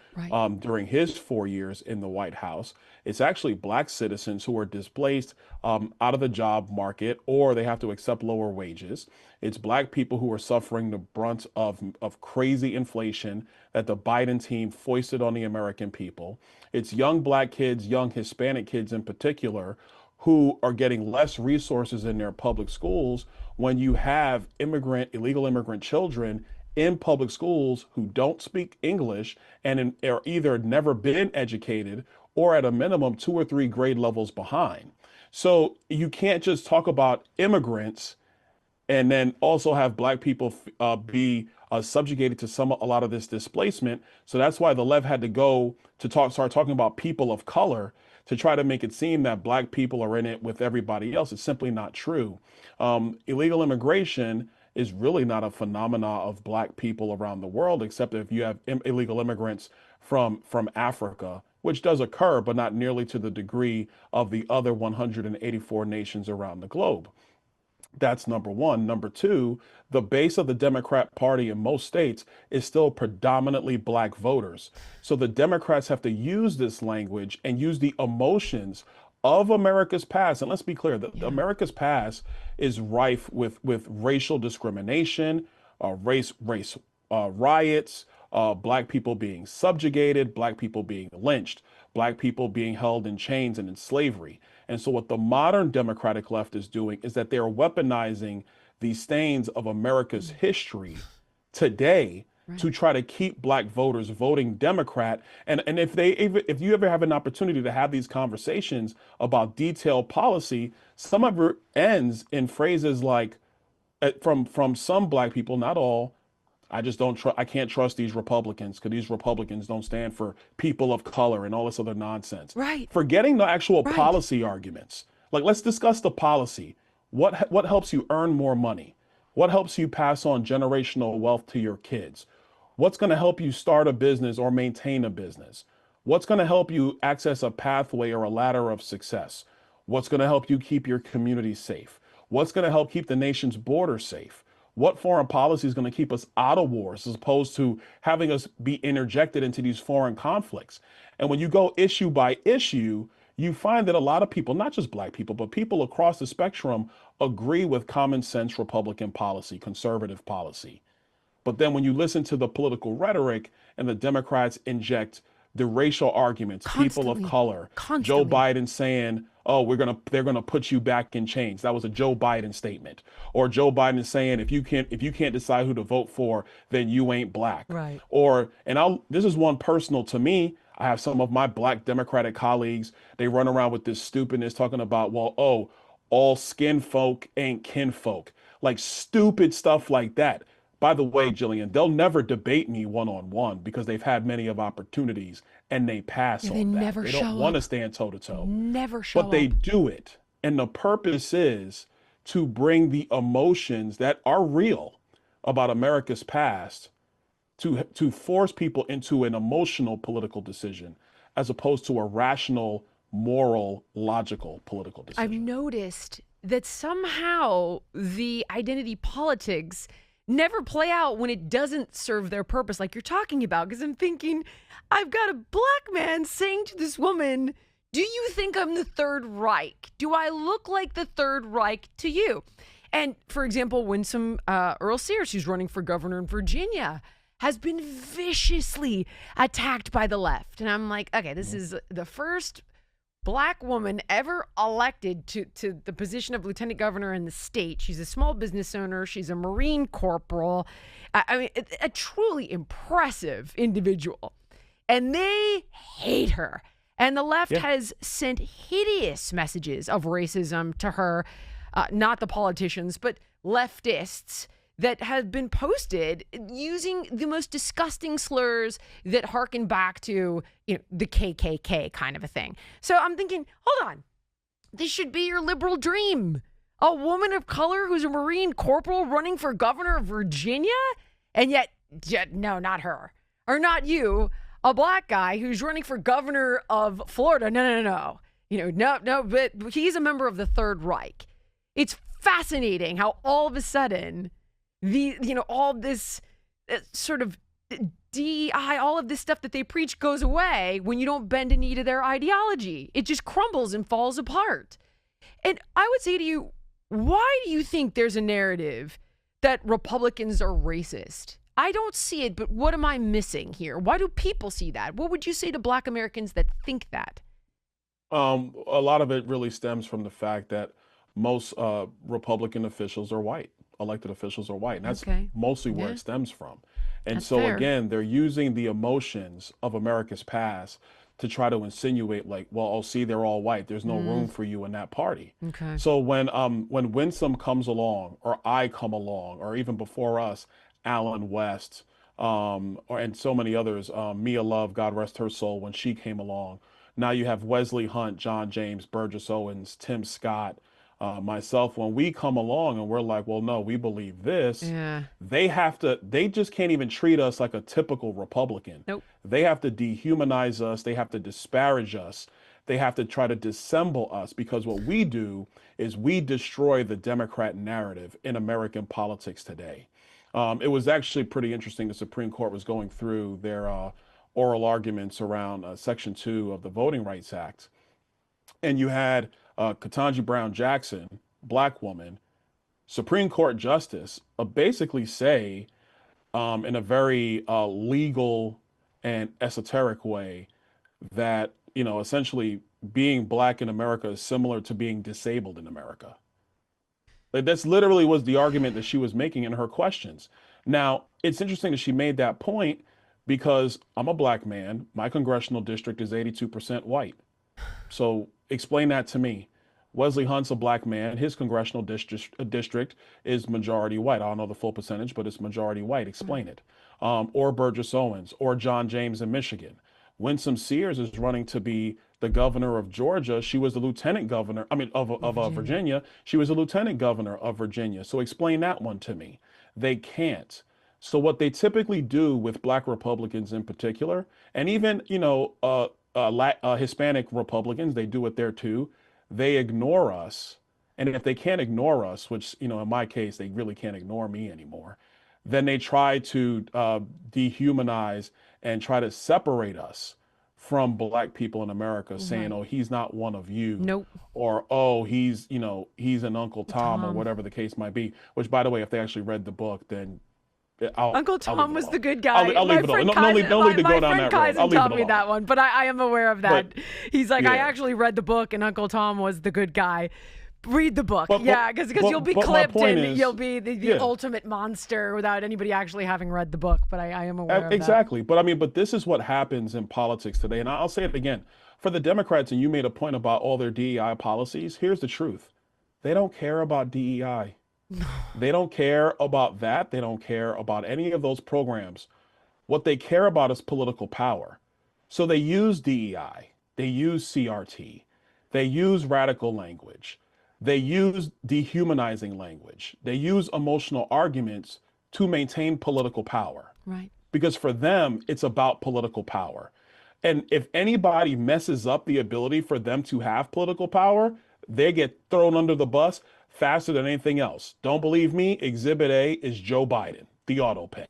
during his 4 years in the White House, it's actually black citizens who are displaced out of the job market, or they have to accept lower wages. It's black people who are suffering the brunt of crazy inflation that the Biden team foisted on the American people. It's young black kids, young Hispanic kids in particular, who are getting less resources in their public schools when you have illegal immigrant children in public schools who don't speak English and are either never been educated or at a minimum 2 or 3 grade levels behind. So you can't just talk about immigrants and then also have black people be subjugated to a lot of this displacement. So that's why the left had to go to start talking about people of color, to try to make it seem that black people are in it with everybody else. It's simply not true. Illegal immigration is really not a phenomena of black people around the world, except if you have illegal immigrants from Africa, which does occur, but not nearly to the degree of the other 184 nations around the globe. That's number one. Number two, the base of the Democrat Party in most states is still predominantly black voters. So the Democrats have to use this language and use the emotions of America's past. And let's be clear, that America's past is rife with racial discrimination, race riots, black people being subjugated, black people being lynched, black people being held in chains and in slavery. And so what the modern Democratic left is doing is that they're weaponizing the stains of America's history today to try to keep black voters voting Democrat. And if you ever have an opportunity to have these conversations about detailed policy, some of it ends in phrases like, from some black people, not all, I can't trust these Republicans because these Republicans don't stand for people of color and all this other nonsense. Right. Forgetting the actual policy arguments. Like, let's discuss the policy. What helps you earn more money? What helps you pass on generational wealth to your kids? What's going to help you start a business or maintain a business? What's going to help you access a pathway or a ladder of success? What's going to help you keep your community safe? What's going to help keep the nation's border safe? What foreign policy is going to keep us out of wars as opposed to having us be interjected into these foreign conflicts? And when you go issue by issue, you find that a lot of people, not just black people, but people across the spectrum, agree with common sense Republican policy, conservative policy. But then when you listen to the political rhetoric and the Democrats inject the racial arguments, people of color, Joe Biden saying, oh, they're gonna put you back in chains. That was a Joe Biden statement. Or Joe Biden saying, if you can't decide who to vote for, then you ain't black. Right. This is one personal to me. I have some of my black Democratic colleagues, they run around with this stupidness talking about, all skin folk ain't kinfolk. Like stupid stuff like that. By the way, Jillian, they'll never debate me one-on-one because they've had many of opportunities and they pass on that. They don't want to stand toe-to-toe. Never show up. But they do it. And the purpose is to bring the emotions that are real about America's past to force people into an emotional political decision as opposed to a rational, moral, logical political decision. I've noticed that somehow the identity politics never play out when it doesn't serve their purpose like you're talking about. Because I'm thinking, I've got a black man saying to this woman, do you think I'm the Third Reich? Do I look like the Third Reich to you? And for example, when some Earl Sears, who's running for governor in Virginia, has been viciously attacked by the left. And I'm like, okay, this is the first Black woman ever elected to the position of lieutenant governor in the state. She's a small business owner. She's a Marine corporal. I mean, a truly impressive individual. And they hate her. And the left has sent hideous messages of racism to her, not the politicians, but leftists that have been posted using the most disgusting slurs that harken back to, the KKK kind of a thing. So I'm thinking, hold on, this should be your liberal dream. A woman of color who's a Marine corporal running for governor of Virginia? And yet, no, not her. Or not you, a black guy who's running for governor of Florida. No. No, but he's a member of the Third Reich. It's fascinating how all of a sudden all this sort of DEI, all of this stuff that they preach goes away when you don't bend a knee to their ideology. It just crumbles and falls apart. And I would say to you, why do you think there's a narrative that Republicans are racist? I don't see it, but what am I missing here? Why do people see that? What would you say to Black Americans that think that? A lot of it really stems from the fact that most Republican officials are white. Elected officials are white. And that's mostly where it stems from. And that's so fair. Again, they're using the emotions of America's past to try to insinuate see, they're all white. There's no room for you in that party. Okay. So when Winsome comes along, or I come along, or even before us, Alan West, and so many others, Mia Love, God rest her soul, when she came along. Now you have Wesley Hunt, John James, Burgess Owens, Tim Scott, myself. When we come along and we're like, well, no, we believe this, they just can't even treat us like a typical Republican. Nope. They have to dehumanize us. They have to disparage us. They have to try to dissemble us, because what we do is we destroy the Democrat narrative in American politics today. It was actually pretty interesting. The Supreme Court was going through their oral arguments around Section 2 of the Voting Rights Act. And you had Ketanji Brown Jackson, black woman, Supreme Court justice, basically say in a very legal and esoteric way that, essentially being black in America is similar to being disabled in America. That's literally was the argument that she was making in her questions. Now, it's interesting that she made that point, because I'm a black man. My congressional district is 82% white. So explain that to me. Wesley Hunt's a black man. His congressional district is majority white. I don't know the full percentage, but it's majority white. Explain it. Or Burgess Owens, or John James in Michigan. Winsome Sears is running to be the governor of Georgia. She was the lieutenant governor, of Virginia. She was the lieutenant governor of Virginia. So explain that one to me. They can't. So what they typically do with black Republicans in particular, and even, Hispanic Republicans, they do it there too. They ignore us. And if they can't ignore us, which, in my case, they really can't ignore me anymore, then they try to dehumanize and try to separate us from black people in America, saying, oh, he's not one of you. Nope. Or, oh, he's an Uncle Tom, or whatever the case might be, which, by the way, if they actually read the book, then Uncle Tom was the good guy. I'll leave it alone. No need to go down that road. My friend Kaizen taught me that one, but I am aware of that. He's like, I actually read the book, and Uncle Tom was the good guy. Read the book. Because you'll be clipped and you'll be the ultimate monster without anybody actually having read the book. But I am aware of that. Exactly. But this is what happens in politics today. And I'll say it again. For the Democrats, and you made a point about all their DEI policies, here's the truth. They don't care about DEI. They don't care about that. They don't care about any of those programs. What they care about is political power. So they use DEI. They use CRT. They use radical language. They use dehumanizing language. They use emotional arguments to maintain political power. Right. Because for them, it's about political power. And if anybody messes up the ability for them to have political power, they get thrown under the bus faster than anything else. Don't believe me? Exhibit A is Joe Biden, the auto pen.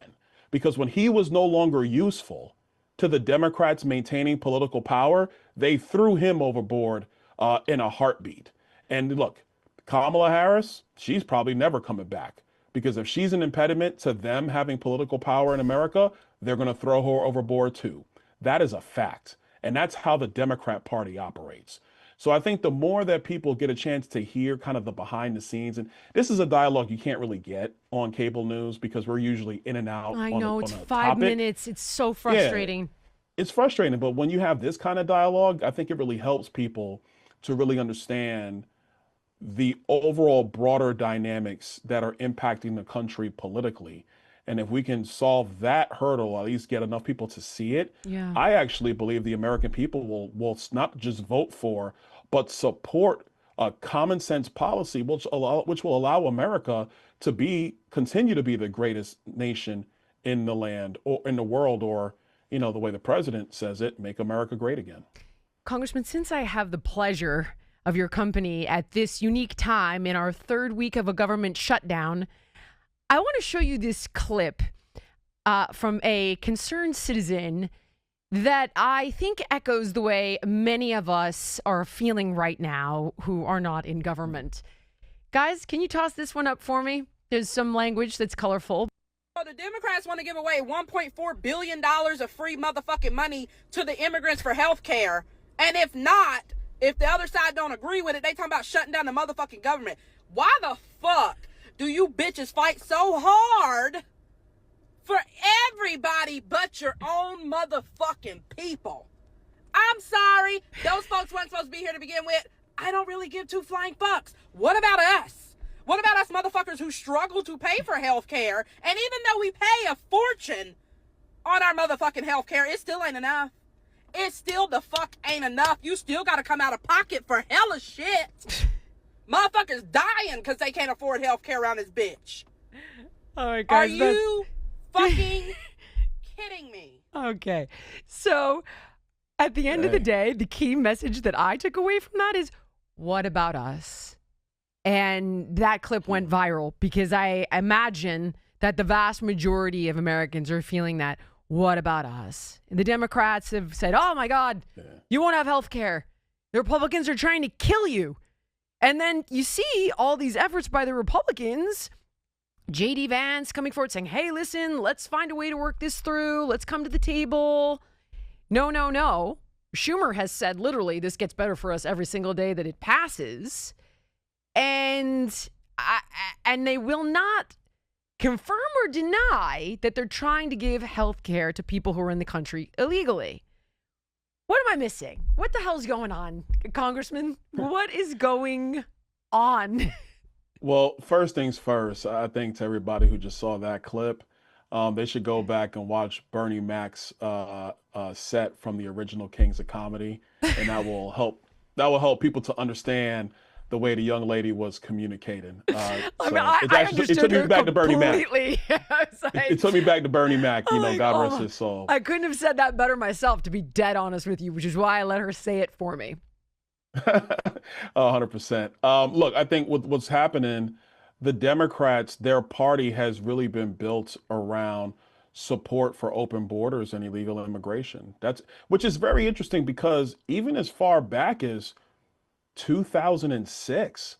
Because when he was no longer useful to the Democrats maintaining political power, they threw him overboard in a heartbeat. And look, Kamala Harris, she's probably never coming back, because if she's an impediment to them having political power in America, they're going to throw her overboard too. That is a fact. And that's how the Democrat Party operates. So I think the more that people get a chance to hear kind of the behind the scenes, and this is a dialogue you can't really get on cable news because we're usually in and out I on know, a it's topic. 5 minutes. It's so frustrating. It's frustrating, but when you have this kind of dialogue, I think it really helps people to really understand the overall broader dynamics that are impacting the country politically. And if we can solve that hurdle, at least get enough people to see it, Yeah. I actually believe the American people will not just vote for, but support a common sense policy, which will allow America to continue to be the greatest nation in the land or in the world, or, the way the president says it, make America great again. Congressman, since I have the pleasure of your company at this unique time in our third week of a government shutdown, I want to show you this clip from a concerned citizen that I think echoes the way many of us are feeling right now who are not in government. Guys, can you toss this one up for me? There's some language that's colorful. So the Democrats want to give away $1.4 billion of free motherfucking money to the immigrants for health care. And if not, if the other side don't agree with it, they talking about shutting down the motherfucking government. Why the fuck do you bitches fight so hard for everybody but your own motherfucking people? I'm sorry. Those folks weren't supposed to be here to begin with. I don't really give two flying fucks. What about us? What about us motherfuckers who struggle to pay for health care? And even though we pay a fortune on our motherfucking health care, it still ain't enough. It still the fuck ain't enough. You still got to come out of pocket for hella shit. Motherfuckers dying because they can't afford health care around this bitch. All right, guys. Are you fucking kidding me? Okay. So at the end of the day, the key message that I took away from that is, what about us? And that clip went viral because I imagine that the vast majority of Americans are feeling that. What about us? And the Democrats have said, oh my God, you won't have health care. The Republicans are trying to kill you. And then you see all these efforts by the Republicans, J.D. Vance coming forward saying, hey, listen, let's find a way to work this through. Let's come to the table. No, no, no. Schumer has said literally this gets better for us every single day that it passes. And they will not confirm or deny that they're trying to give health care to people who are in the country illegally. What am I missing? What the hell's going on, Congressman? What is going on? Well, first things first, I think to everybody who just saw that clip, they should go back and watch Bernie Mac's set from the original Kings of Comedy, and that will help people to understand the way the young lady was communicating. It took me back to Bernie Mac. It took me back to Bernie Mac, God rest his soul. I couldn't have said that better myself, to be dead honest with you, which is why I let her say it for me. 100%. Look, I think what's happening, the Democrats, their party has really been built around support for open borders and illegal immigration. Which is very interesting because even as far back as 2006,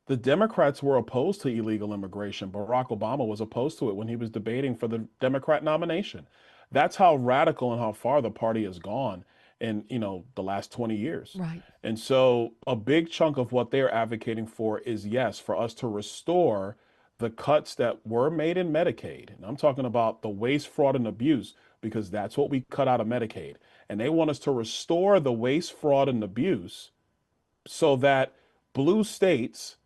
the Democrats were opposed to illegal immigration. Barack Obama was opposed to it when he was debating for the Democrat nomination. That's how radical and how far the party has gone in, the last 20 years. Right. And so a big chunk of what they're advocating for is, yes, for us to restore the cuts that were made in Medicaid. And I'm talking about the waste, fraud, and abuse, because that's what we cut out of Medicaid. And they want us to restore the waste, fraud, and abuse so that blue states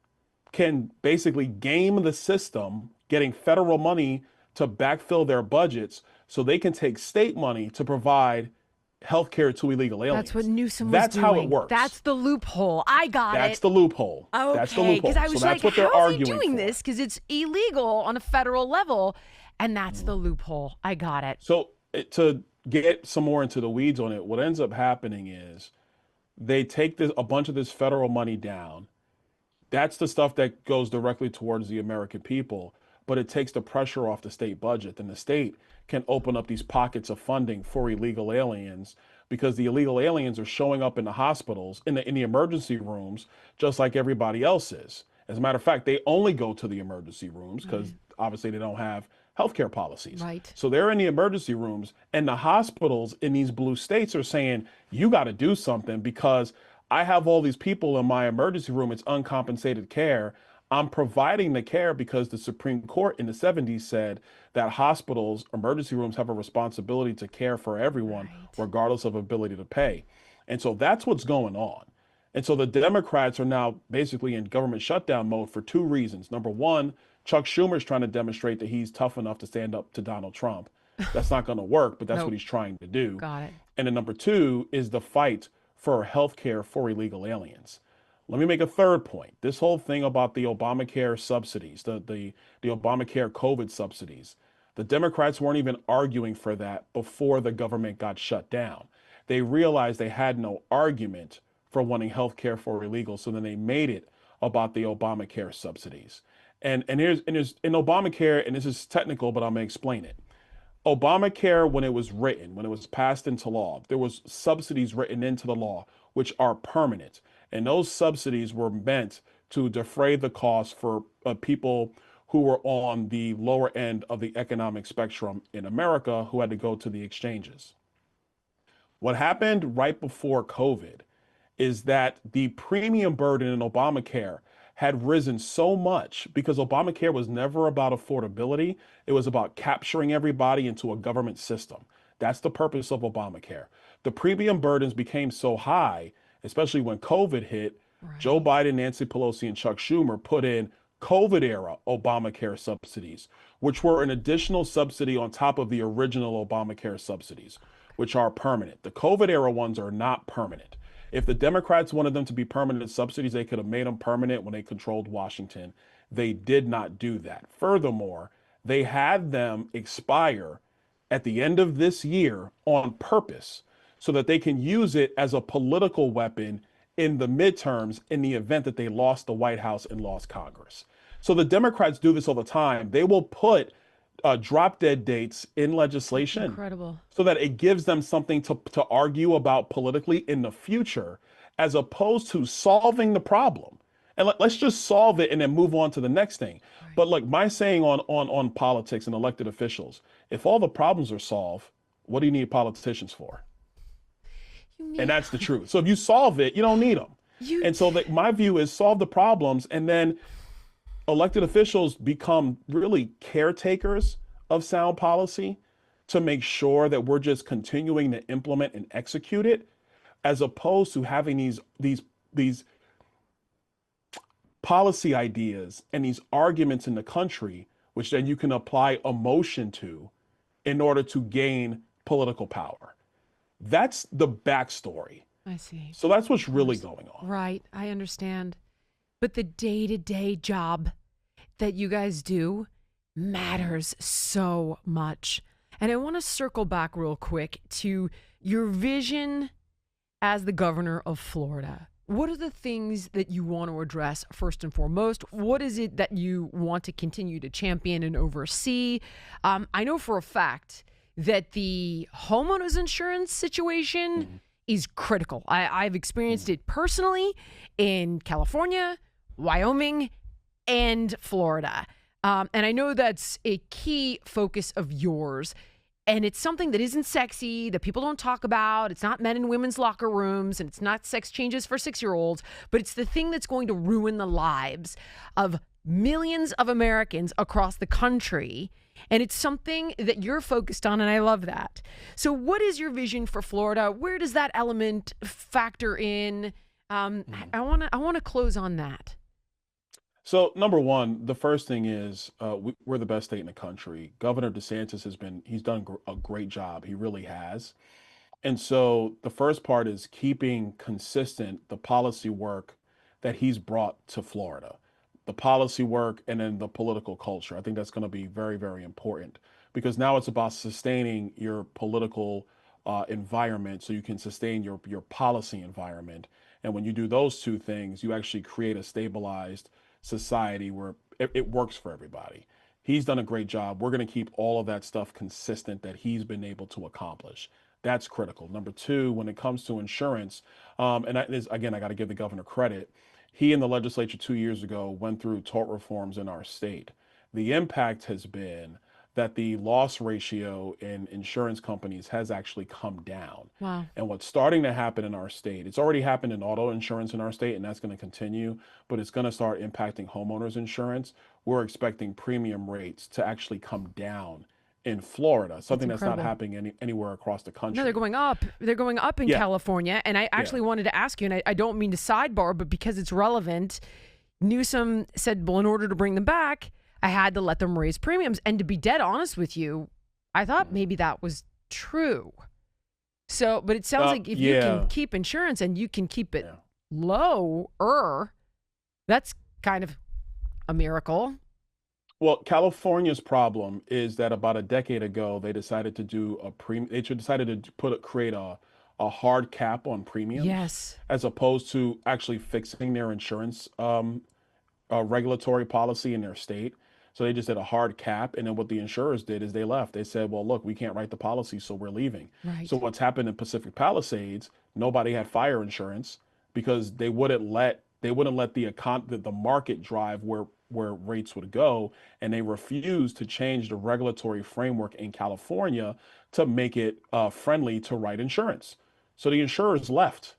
can basically game the system, getting federal money to backfill their budgets so they can take state money to provide health care to illegal aliens. That's what Newsom was That's doing. how it works. That's the loophole. I got it. That's the loophole. Okay, that's the loophole. Because I was so like, that's what they're how is he arguing doing for. this? Because it's illegal on a federal level. And that's the loophole. I got it. So to get some more into the weeds on it, what ends up happening is they take a bunch of this federal money down. That's the stuff that goes directly towards the American people, but it takes the pressure off the state budget. And the state can open up these pockets of funding for illegal aliens because the illegal aliens are showing up in the hospitals, in the emergency rooms, just like everybody else is. As a matter of fact, they only go to the emergency rooms because obviously they don't have healthcare policies. Right. So they're in the emergency rooms, and the hospitals in these blue states are saying, you got to do something because I have all these people in my emergency room. It's uncompensated care. I'm providing the care because the Supreme Court in the 70s said that hospitals, emergency rooms have a responsibility to care for everyone, regardless of ability to pay. And so that's what's going on. And so the Democrats are now basically in government shutdown mode for two reasons. Number one, Chuck Schumer's trying to demonstrate that he's tough enough to stand up to Donald Trump. That's not going to work, but that's what he's trying to do. Got it. And then number two is the fight for health care for illegal aliens. Let me make a third point. This whole thing about the Obamacare subsidies, the Obamacare COVID subsidies, the Democrats weren't even arguing for that before the government got shut down. They realized they had no argument for wanting health care for illegals, so then they made it about the Obamacare subsidies. And here's in Obamacare, and this is technical, but I'm gonna explain it. Obamacare, when it was written, when it was passed into law, there was subsidies written into the law, which are permanent. And those subsidies were meant to defray the cost for people who were on the lower end of the economic spectrum in America who had to go to the exchanges. What happened right before COVID is that the premium burden in Obamacare had risen so much because Obamacare was never about affordability. It was about capturing everybody into a government system. That's the purpose of Obamacare. The premium burdens became so high, especially when COVID hit. Joe Biden, Nancy Pelosi, and Chuck Schumer put in COVID era Obamacare subsidies, which were an additional subsidy on top of the original Obamacare subsidies, which are permanent. The COVID era ones are not permanent. If the Democrats wanted them to be permanent subsidies, they could have made them permanent when they controlled Washington. They did not do that. Furthermore, they had them expire at the end of this year on purpose so that they can use it as a political weapon in the midterms in the event that they lost the White House and lost Congress. So the Democrats do this all the time. They will put drop dead dates in legislation. Incredible. So that it gives them something to argue about politically in the future, as opposed to solving the problem. And let's just solve it and then move on to the next thing. Right. But like my saying on politics and elected officials, if all the problems are solved, what do you need politicians for? And that's the truth. So if you solve it, you don't need them. And so my view is solve the problems, and then elected officials become really caretakers of sound policy to make sure that we're just continuing to implement and execute it, as opposed to having these policy ideas and these arguments in the country, which then you can apply emotion to in order to gain political power. That's the backstory. I see. So that's what's really going on. Right. I understand. But the day-to-day job that you guys do matters so much. And I want to circle back real quick to your vision as the governor of Florida. What are the things that you want to address first and foremost? What is it that you want to continue to champion and oversee? I know for a fact that the homeowners insurance situation is critical. I've experienced it personally in California, Wyoming, and Florida. And I know that's a key focus of yours. And it's something that isn't sexy, that people don't talk about. It's not men and women's locker rooms, and it's not sex changes for 6-year-olds, but it's the thing that's going to ruin the lives of millions of Americans across the country. And it's something that you're focused on, and I love that. So what is your vision for Florida? Where does that element factor in? I want to close on that. So number one, the first thing is we're the best state in the country. Governor DeSantis he's done a great job. He really has. And so the first part is keeping consistent the policy work that he's brought to Florida, the policy work and then the political culture. I think that's going to be very, very important, because now it's about sustaining your political environment so you can sustain your policy environment. And when you do those two things, you actually create a stabilized society where it works for everybody. He's done a great job. We're going to keep all of that stuff consistent that he's been able to accomplish. That's critical. Number two, when it comes to insurance, and again, I got to give the governor credit. He and the legislature 2 years ago went through tort reforms in our state. The impact has been that the loss ratio in insurance companies has actually come down. Wow. And what's starting to happen in our state, it's already happened in auto insurance in our state, and that's going to continue, but it's going to start impacting homeowners insurance. We're expecting premium rates to actually come down in Florida, something that's not happening anywhere across the country. No, they're going up. They're going up in California. And I actually wanted to ask you, and I don't mean to sidebar, but because it's relevant, Newsom said, well, in order to bring them back, I had to let them raise premiums. And to be dead honest with you, I thought maybe that was true. So, but it sounds like if you can keep insurance and you can keep it lower, that's kind of a miracle. Well, California's problem is that about a decade ago, they decided to do they decided to create a hard cap on premiums. Yes. As opposed to actually fixing their insurance regulatory policy in their state. So they just did a hard cap. And then what the insurers did is they left. They said, well, look, we can't write the policy, so we're leaving. Right. So what's happened in Pacific Palisades, nobody had fire insurance because they wouldn't let the market drive where rates would go. And they refused to change the regulatory framework in California to make it friendly to write insurance. So the insurers left.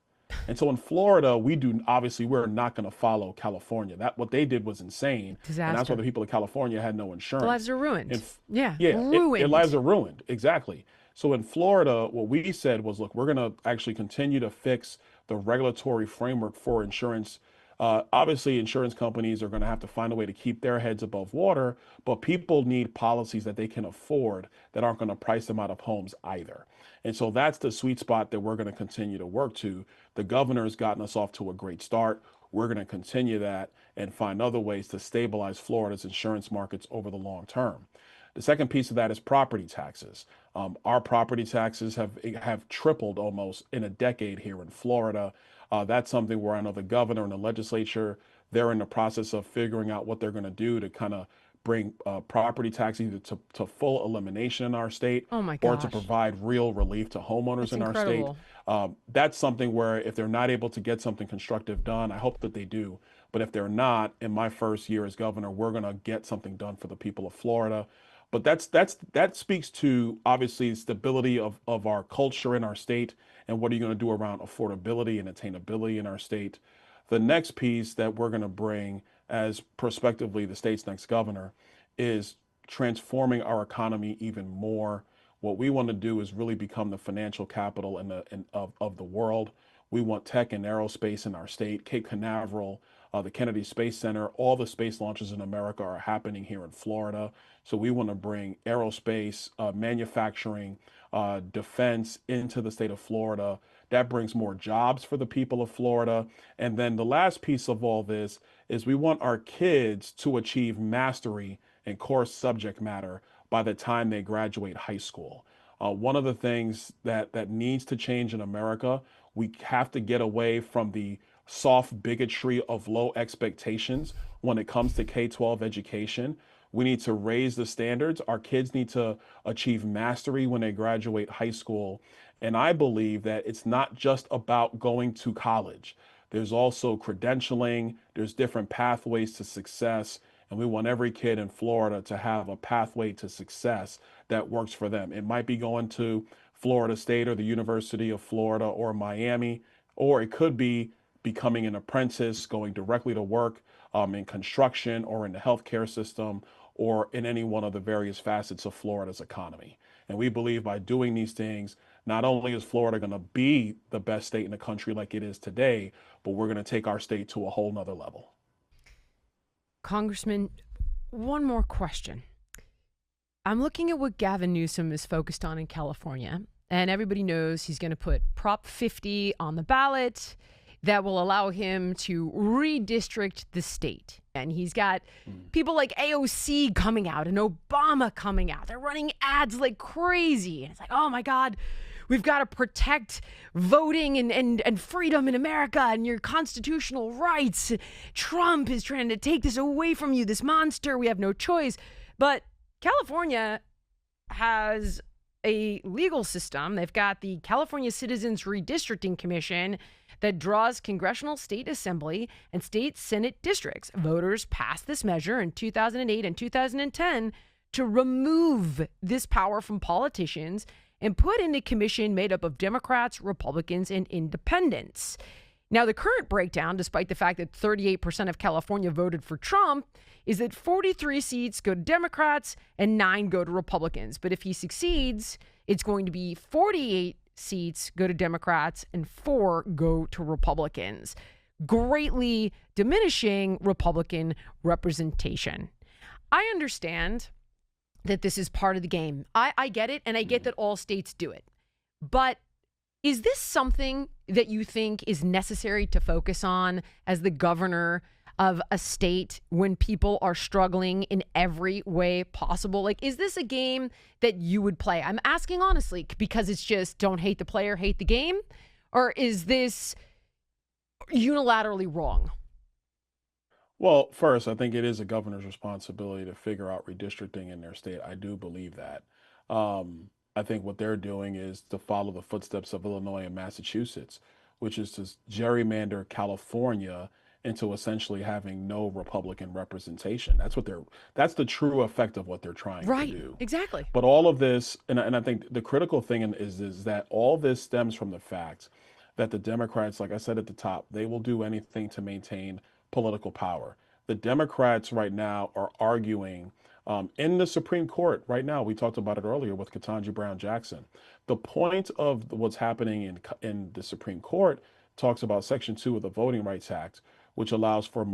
And so in Florida, we're not going to follow California. What they did was insane. Disaster. And that's why the people of California had no insurance. Their lives are ruined. Ruined. Their lives are ruined. Exactly. So in Florida, what we said was, look, we're going to actually continue to fix the regulatory framework for insurance. Obviously, insurance companies are going to have to find a way to keep their heads above water, but people need policies that they can afford that aren't going to price them out of homes either. And so that's the sweet spot that we're going to continue to work to. The governor has gotten us off to a great start. We're going to continue that and find other ways to stabilize Florida's insurance markets over the long term. The second piece of that is property taxes. Our property taxes have tripled almost in a decade here in Florida. That's something where I know the governor and the legislature, they're in the process of figuring out what they're going to do to kind of bring property tax either to full elimination in our state or to provide real relief to homeowners in our state. That's something where if they're not able to get something constructive done, I hope that they do. But if they're not, in my first year as governor, we're going to get something done for the people of Florida. But that speaks to obviously stability of our culture in our state and what are you going to do around affordability and attainability in our state. The next piece that we're going to bring as prospectively the state's next governor is transforming our economy even more. What we want to do is really become the financial capital of the world. We want tech and aerospace in our state. Cape Canaveral, the Kennedy Space Center, all the space launches in America are happening here in Florida. So we want to bring aerospace, manufacturing, defense into the state of Florida. That brings more jobs for the people of Florida. And then the last piece of all this is we want our kids to achieve mastery in core subject matter by the time they graduate high school. One of the things that needs to change in America, we have to get away from the soft bigotry of low expectations when it comes to K-12 education. We need to raise the standards. Our kids need to achieve mastery when they graduate high school. And I believe that it's not just about going to college. There's also credentialing. There's different pathways to success. And we want every kid in Florida to have a pathway to success that works for them. It might be going to Florida State or the University of Florida or Miami, or it could be becoming an apprentice, going directly to work in construction or in the healthcare system or in any one of the various facets of Florida's economy. And we believe by doing these things, not only is Florida going to be the best state in the country like it is today, but we're going to take our state to a whole nother level. Congressman, one more question. I'm looking at what Gavin Newsom is focused on in California, and everybody knows he's going to put Prop 50 on the ballot that will allow him to redistrict the state. And he's got people like AOC coming out and Obama coming out. They're running ads like crazy. And it's like, oh my God, we've got to protect voting and freedom in America and your constitutional rights. Trump is trying to take this away from you, this monster. We have no choice. But California has a legal system. They've got the California Citizens Redistricting Commission that draws congressional, state assembly, and state senate districts. Voters passed this measure in 2008 and 2010 to remove this power from politicians and put in a commission made up of Democrats, Republicans, and independents. Now, the current breakdown, despite the fact that 38% of California voted for Trump, is that 43 seats go to Democrats and 9 go to Republicans. But if he succeeds, it's going to be 48 seats go to Democrats and 4 go to Republicans, greatly diminishing Republican representation. I understand that this is part of the game. I get it, and I get that all states do it. But is this something that you think is necessary to focus on as the governor of a state when people are struggling in every way possible? Like, is this a game that you would play? I'm asking honestly, because it's just don't hate the player, hate the game? Or is this unilaterally wrong? Well, first, I think it is a governor's responsibility to figure out redistricting in their state. I do believe that. I think what they're doing is to follow the footsteps of Illinois and Massachusetts, which is to gerrymander California into essentially having no Republican representation. That's the true effect of what they're trying to do. Exactly. But all of this, and I think the critical thing is that all this stems from the fact that the Democrats, like I said at the top, they will do anything to maintain political power. The Democrats right now are arguing in the Supreme Court right now. We talked about it earlier with Ketanji Brown Jackson. The point of what's happening in the Supreme Court talks about Section 2 of the Voting Rights Act, which allows for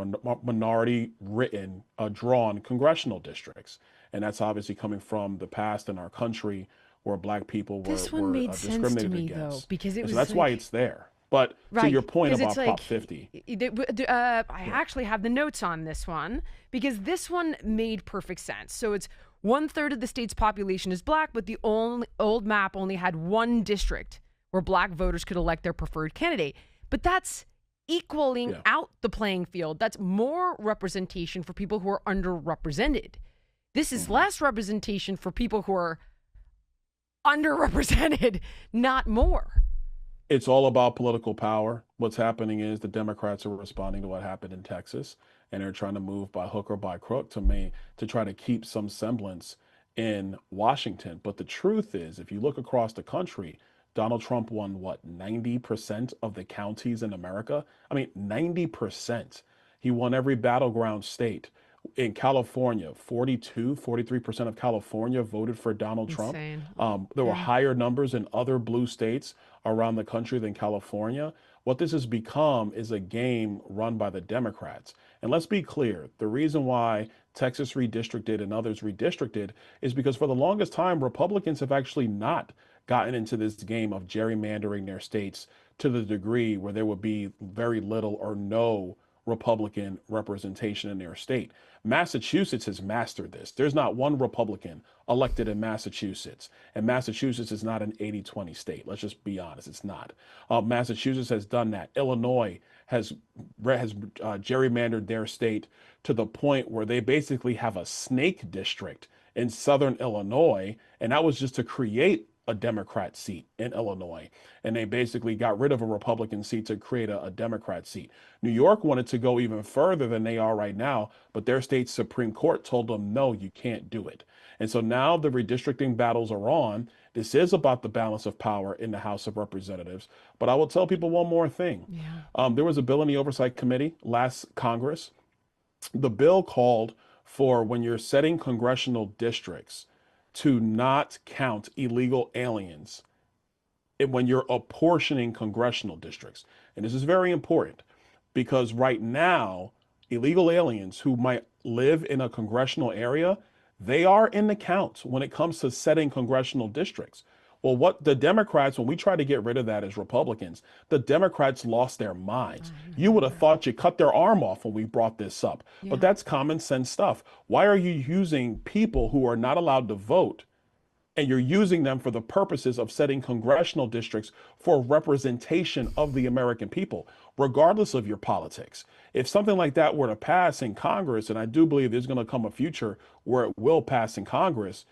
minority written, drawn congressional districts. And that's obviously coming from the past in our country where Black people were discriminated against. Though, because it was so that's why it's there. But to your point about Prop 50. I actually have the notes on this one because this one made perfect sense. So it's 1/3 of the state's population is Black, but the old map only had one district where Black voters could elect their preferred candidate. But that's equaling out the playing field. That's more representation for people who are underrepresented. This is less representation for people who are underrepresented, not more. It's all about political power. What's happening is the Democrats are responding to what happened in Texas, and they're trying to move by hook or by crook to try to keep some semblance in Washington. But the truth is, if you look across the country, Donald Trump won, 90% of the counties in America? I mean, 90%. He won every battleground state. In California, 43% of California voted for Donald Trump. There were higher numbers in other blue states around the country than California. What this has become is a game run by the Democrats. And let's be clear, the reason why Texas redistricted and others redistricted is because for the longest time, Republicans have actually not gotten into this game of gerrymandering their states to the degree where there would be very little or no Republican representation in their state. Massachusetts has mastered this. There's not one Republican elected in Massachusetts, and Massachusetts is not an 80-20 state. Let's just be honest, it's not. Massachusetts has done that. Illinois has gerrymandered their state to the point where they basically have a snake district in southern Illinois, and that was just to create a Democrat seat in Illinois. And they basically got rid of a Republican seat to create a Democrat seat. New York wanted to go even further than they are right now, but their state Supreme Court told them, no, you can't do it. And so now the redistricting battles are on. This is about the balance of power in the House of Representatives. But I will tell people one more thing. There was a bill in the Oversight Committee last Congress. The bill called for, when you're setting congressional districts, to not count illegal aliens when you're apportioning congressional districts. And this is very important because right now, illegal aliens who might live in a congressional area, they are in the count when it comes to setting congressional districts. Well, what the Democrats, when we try to get rid of that as Republicans, the Democrats lost their minds. You would have thought you cut their arm off when we brought this up. But that's common sense stuff. Why are you using people who are not allowed to vote, and you're using them for the purposes of setting congressional districts for representation of the American people, regardless of your politics? If something like that were to pass in Congress, and I do believe there's going to come a future where it will pass in Congress,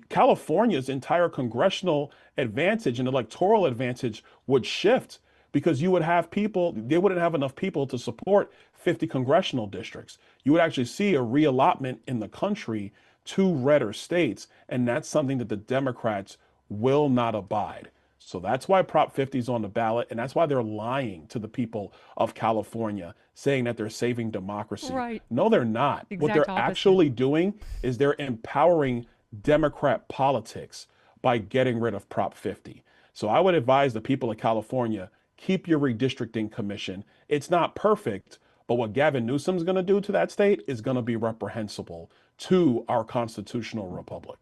California's entire congressional advantage and electoral advantage would shift, because you would have people, they wouldn't have enough people to support 50 congressional districts. You would actually see a reallotment in the country to redder states. And that's something that the Democrats will not abide. So that's why Prop 50 is on the ballot. And that's why they're lying to the people of California, saying that they're saving democracy. Right. No, they're not. The What exact they're opposite. actually doing is they're empowering Democrat politics by getting rid of Prop 50. So I would advise the people of California, keep your redistricting commission. It's not perfect, but what Gavin Newsom's going to do to that state is going to be reprehensible to our constitutional republic.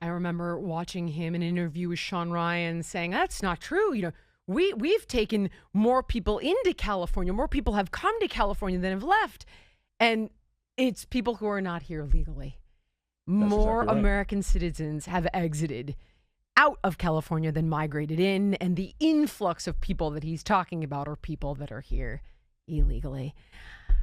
I remember watching him in an interview with Sean Ryan saying, that's not true. You know, we've taken more people into California. More people have come to California than have left. And it's people who are not here legally. More exactly right. American citizens have exited out of California than migrated in. And the influx of people that he's talking about are people that are here illegally.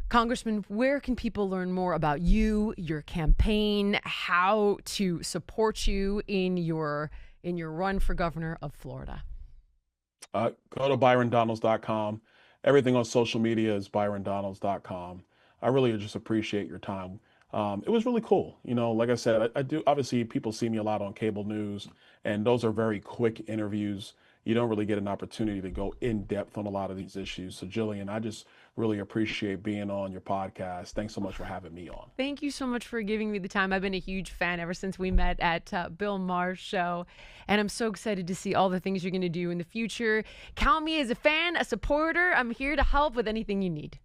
Congressman, where can people learn more about you, your campaign, how to support you in your run for governor of Florida? Go to byrondonalds.com. Everything on social media is byrondonalds.com. I really just appreciate your time. It was really cool. You know, like I said, I do, obviously people see me a lot on cable news, and those are very quick interviews. You don't really get an opportunity to go in depth on a lot of these issues. So Jillian, I just really appreciate being on your podcast. Thanks so much for having me on. Thank you so much for giving me the time. I've been a huge fan ever since we met at Bill Maher's show. And I'm so excited to see all the things you're going to do in the future. Count me as a fan, a supporter. I'm here to help with anything you need.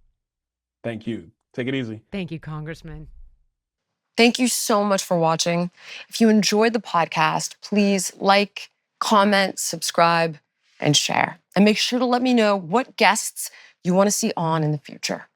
Thank you. Take it easy. Thank you, Congressman. Thank you so much for watching. If you enjoyed the podcast, please like, comment, subscribe, and share. And make sure to let me know what guests you want to see on in the future.